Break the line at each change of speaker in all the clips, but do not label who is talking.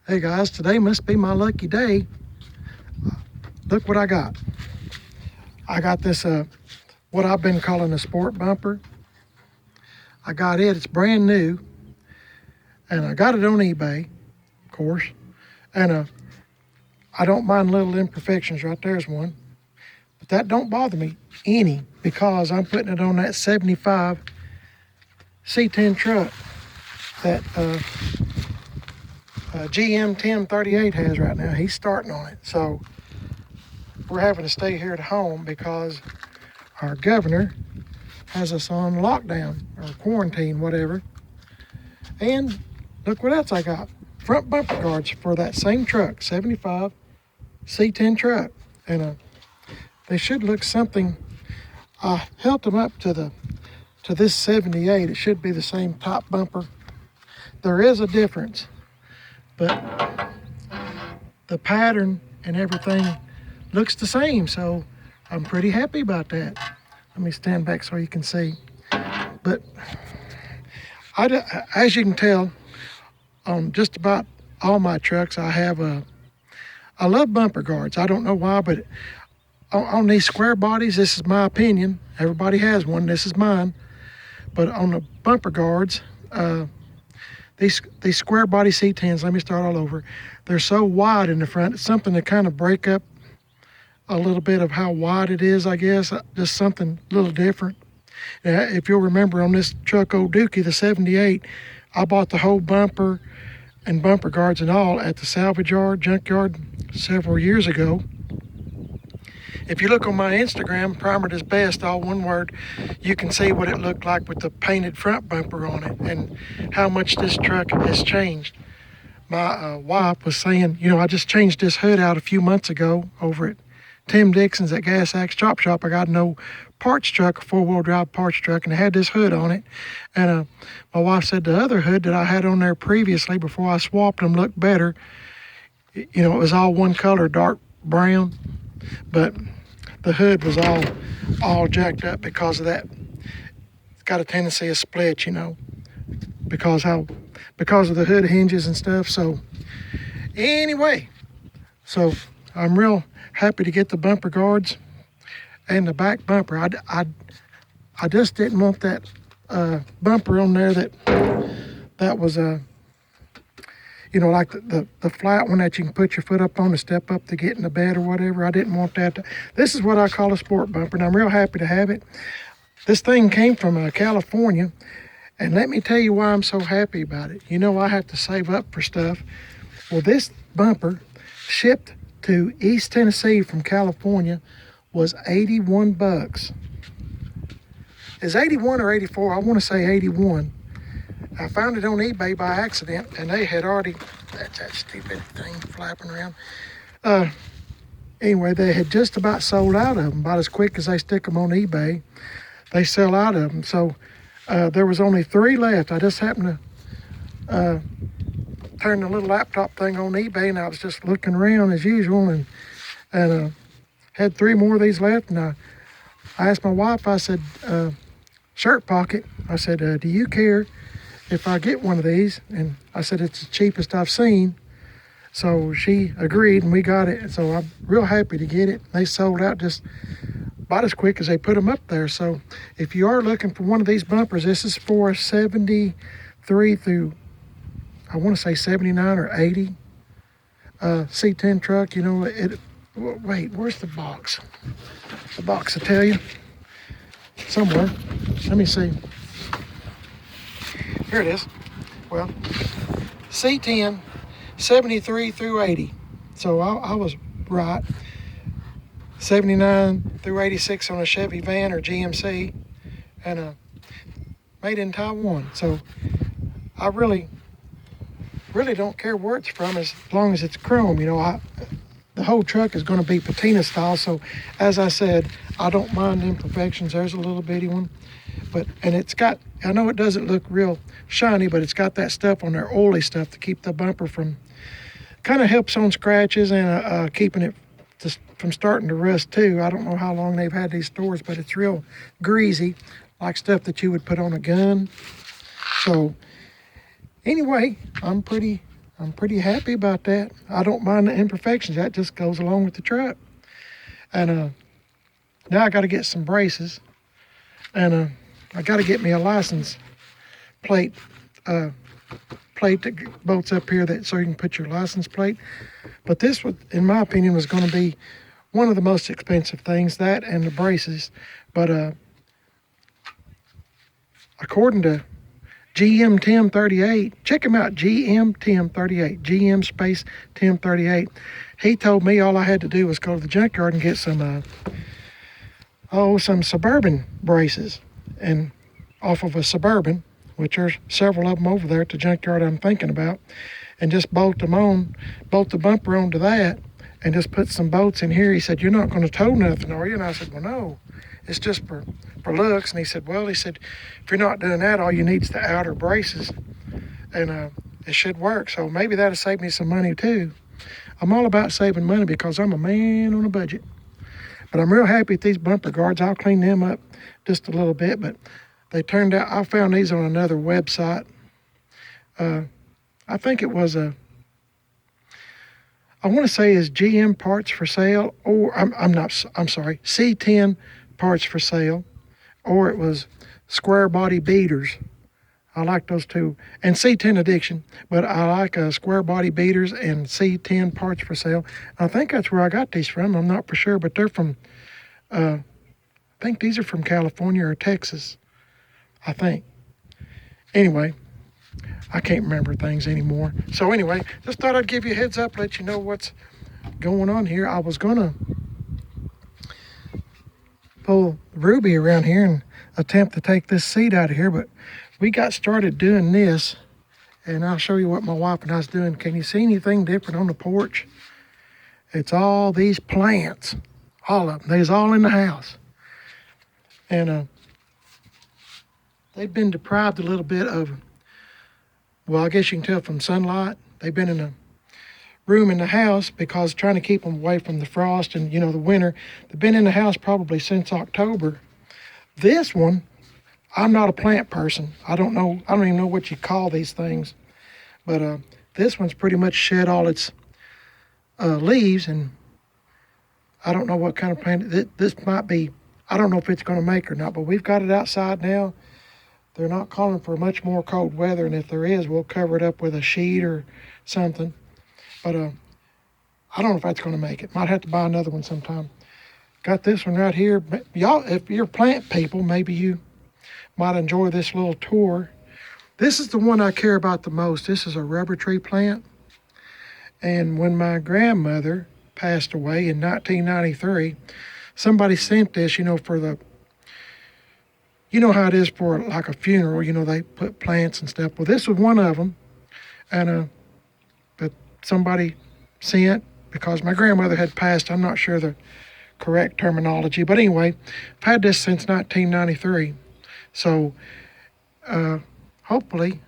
Hey guys, today must be my lucky day. Look what I got. I got this, what I've been calling a sport bumper. I got it, it's brand new. And I got it on eBay, of course. And I don't mind little imperfections. Right there's one. But that don't bother me any because I'm putting it on that 75 C10 truck that GM 1038 has right now. He's starting on it. So we're having to stay here at home because our governor has us on lockdown or quarantine, whatever. And look what else I got. Front bumper guards for that same truck, 75 C10 truck. And they should look something. I held them up to this 78. It should be the same top bumper. There is a difference, but the pattern and everything looks the same. So I'm pretty happy about that. Let me stand back so you can see. But as you can tell, on just about all my trucks, I love bumper guards. I don't know why, but on these square bodies, this is my opinion. Everybody has one. This is mine. But on the bumper guards, these square body C10s, let me start all over. They're so wide in the front. It's something to kind of break up a little bit of how wide it is, I guess. Just something a little different. If you'll remember on this truck, old Dookie, the 78, I bought the whole bumper and bumper guards and all at the salvage yard, junkyard, several years ago. If you look on my Instagram, Primered is Best, all one word, you can see what it looked like with the painted front bumper on it and how much this truck has changed. My wife was saying, I just changed this hood out a few months ago over at Tim Dixon's at Gas Axe Chop Shop. I got an old parts truck, a four-wheel drive parts truck, and it had this hood on it. And my wife said the other hood that I had on there previously before I swapped them looked better. It was all one color, dark brown, but the hood was all jacked up because of that. It's got a tendency to split, because of the hood hinges and stuff. So anyway, I'm real happy to get the bumper guards and the back bumper. I just didn't want that bumper on there that was like the flat one that you can put your foot up on to step up to get in the bed or whatever. I didn't want that. This is what I call a sport bumper, and I'm real happy to have it. This thing came from California, and let me tell you why I'm so happy about it. I have to save up for stuff. Well, this bumper shipped to East Tennessee from California was $81. Is 81 or 84? I want to say 81. I found it on eBay by accident, and they had already, that's that stupid thing flapping around. Anyway, they had just about sold out of them. About as quick as they stick them on eBay, they sell out of them. So there was only 3 left. I just happened to turn the little laptop thing on eBay, and I was just looking around as usual, and had 3 more of these left. And I asked my wife, I said, shirt pocket, I said, do you care if I get one of these? And I said, it's the cheapest I've seen. So she agreed, and we got it. And so I'm real happy to get it. They sold out just about as quick as they put them up there. So if you are looking for one of these bumpers, this is for 73 through, I want to say 79 or 80 C10 truck. Wait, where's the box? The box will tell you somewhere. Let me see. Here it is. Well, C10, 73 through 80. So I was right. 79 through 86 on a Chevy van or GMC, and made in Taiwan. So I really don't care where it's from as long as it's chrome. The whole truck is going to be patina style. So as I said, I don't mind imperfections. There's a little bitty one. And it's got, I know it doesn't look real shiny, but it's got that stuff on there, oily stuff, to keep the bumper from, kind of helps on scratches and keeping it just from starting to rust too. I don't know how long they've had these stores, but it's real greasy, like stuff that you would put on a gun. So anyway, I'm pretty I'm pretty happy about that. I don't mind the imperfections. That just goes along with the truck. And now I got to get some braces. And I got to get me a license plate plate that bolts up here so you can put your license plate. But this, in my opinion, was going to be one of the most expensive things, that and the braces. But according to GM 1038, check him out, GM 1038, GM space 1038. He told me all I had to do was go to the junkyard and get some Suburban braces, and off of a Suburban, which are several of them over there at the junkyard I'm thinking about, and just bolt the bumper onto that, and just put some bolts in here. He said, "You're not going to tow nothing, are you?" And I said, "Well, no, it's just for looks." And he said, "If you're not doing that, all you need is the outer braces, and it should work. So maybe that'll save me some money too." I'm all about saving money because I'm a man on a budget. But I'm real happy with these bumper guards. I'll clean them up just a little bit, but they turned out, I found these on another website. I think it was I want to say is GM Parts for Sale, or I'm sorry, C10 Parts for Sale, or it was Square Body Beaters. I like those two, and C10 Addiction, but I like Square Body Beaters and C10 Parts for Sale. I think that's where I got these from. I'm not for sure, but they're from, I think these are from California or Texas, I think. Anyway, I can't remember things anymore. So anyway, just thought I'd give you a heads up, let you know what's going on here. I was gonna pull Ruby around here and attempt to take this seat out of here, but we got started doing this, and I'll show you what my wife and I was doing. Can you see anything different on the porch? It's all these plants, all of them. They's all in the house. And they've been deprived a little bit of, well, I guess you can tell from sunlight. They've been in a room in the house because trying to keep them away from the frost and, the winter. They've been in the house probably since October. This one, I'm not a plant person. I don't even know what you call these things. But this one's pretty much shed all its leaves, and I don't know what kind of plant. This might be, I don't know if it's going to make or not, but we've got it outside now. They're not calling for much more cold weather, and if there is, we'll cover it up with a sheet or something. But I don't know if that's going to make it. Might have to buy another one sometime. Got this one right here. Y'all, if you're plant people, maybe you might enjoy this little tour. This is the one I care about the most. This is a rubber tree plant. And when my grandmother passed away in 1993, somebody sent this, for the, how it is for like a funeral, they put plants and stuff. Well, this was one of them. And that somebody sent because my grandmother had passed. I'm not sure the correct terminology, but anyway, I've had this since 1993. So hopefully,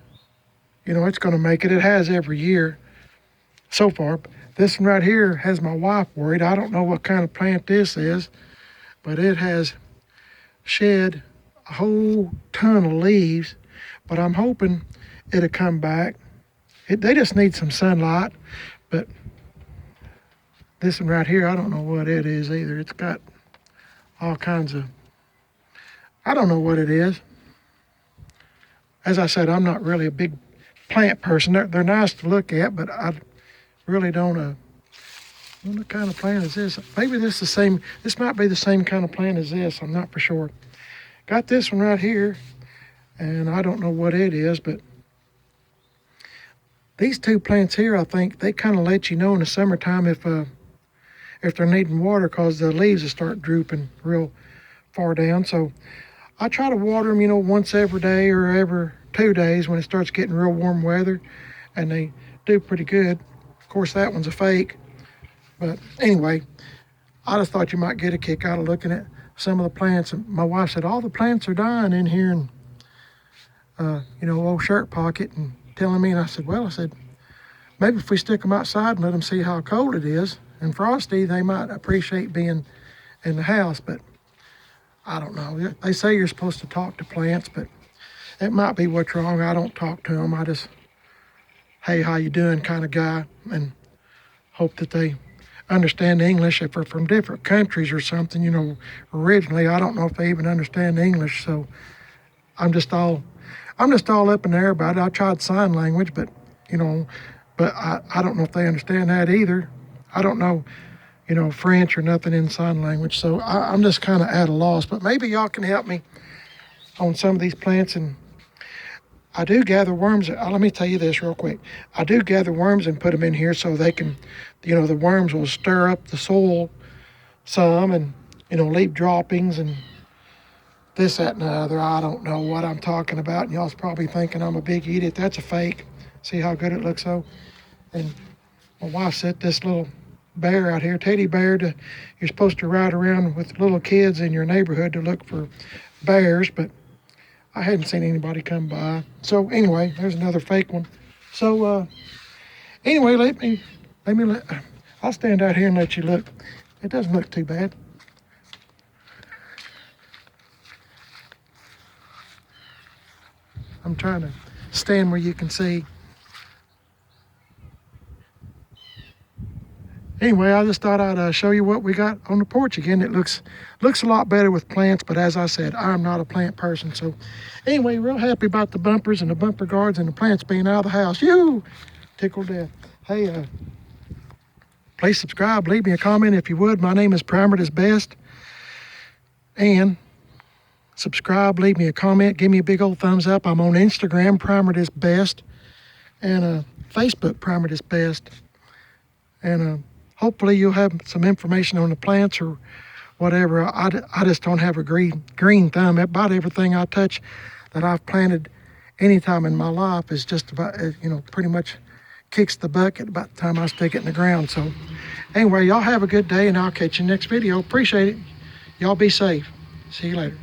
it's going to make it. It has every year so far. This one right here has my wife worried. I don't know what kind of plant this is, but it has shed a whole ton of leaves, but I'm hoping it'll come back. They just need some sunlight, but this one right here, I don't know what it is either. It's got all kinds of, I don't know what it is. As I said, I'm not really a big plant person. They're nice to look at, but I really don't, what kind of plant is this? Maybe this might be the same kind of plant as this. I'm not for sure. Got this one right here, and I don't know what it is, but these two plants here, I think, they kind of let you know in the summertime if they're needing water, because the leaves will start drooping real far down. So I try to water them, once every day or every 2 days when it starts getting real warm weather, and they do pretty good. Of course, that one's a fake. But anyway, I just thought you might get a kick out of looking at some of the plants. And my wife said, all the plants are dying in here, and, old shirt pocket, and telling me. And I said, maybe if we stick them outside and let them see how cold it is and frosty, they might appreciate being in the house. But I don't know. They say you're supposed to talk to plants, but it might be what's wrong. I don't talk to them. hey, how you doing kind of guy, and hope that they understand English if they're from different countries or something. You know, originally I don't know if they even understand English, so I'm just all up in the air about it. I tried sign language, but you know, but I don't know if they understand that either. I don't know, you know, French or nothing in sign language, so I'm just kind of at a loss. But maybe y'all can help me on some of these plants. And I do gather worms. Let me tell you this real quick. I do gather worms and put them in here so they can, you know, the worms will stir up the soil some and, you know, leave droppings and this, that, and the other. I don't know what I'm talking about. And y'all's probably thinking I'm a big idiot. That's a fake. See how good it looks though? And my wife set this little bear out here, teddy bear, you're supposed to ride around with little kids in your neighborhood to look for bears, but I hadn't seen anybody come by. So anyway, there's another fake one. So anyway, I'll stand out here and let you look. It doesn't look too bad. I'm trying to stand where you can see. Anyway, I just thought I'd show you what we got on the porch again. It looks a lot better with plants, but as I said, I'm not a plant person. So anyway, real happy about the bumpers and the bumper guards and the plants being out of the house. You tickled death. Hey, please subscribe. Leave me a comment if you would. My name is Primer is Best. And subscribe, leave me a comment, give me a big old thumbs up. I'm on Instagram, Primer is Best, and Facebook, Primer is Best. And hopefully you'll have some information on the plants or whatever. I just don't have a green thumb. About everything I touch that I've planted any time in my life is just about, you know, pretty much kicks the bucket about the time I stick it in the ground. So anyway, y'all have a good day, and I'll catch you next video. Appreciate it. Y'all be safe. See you later.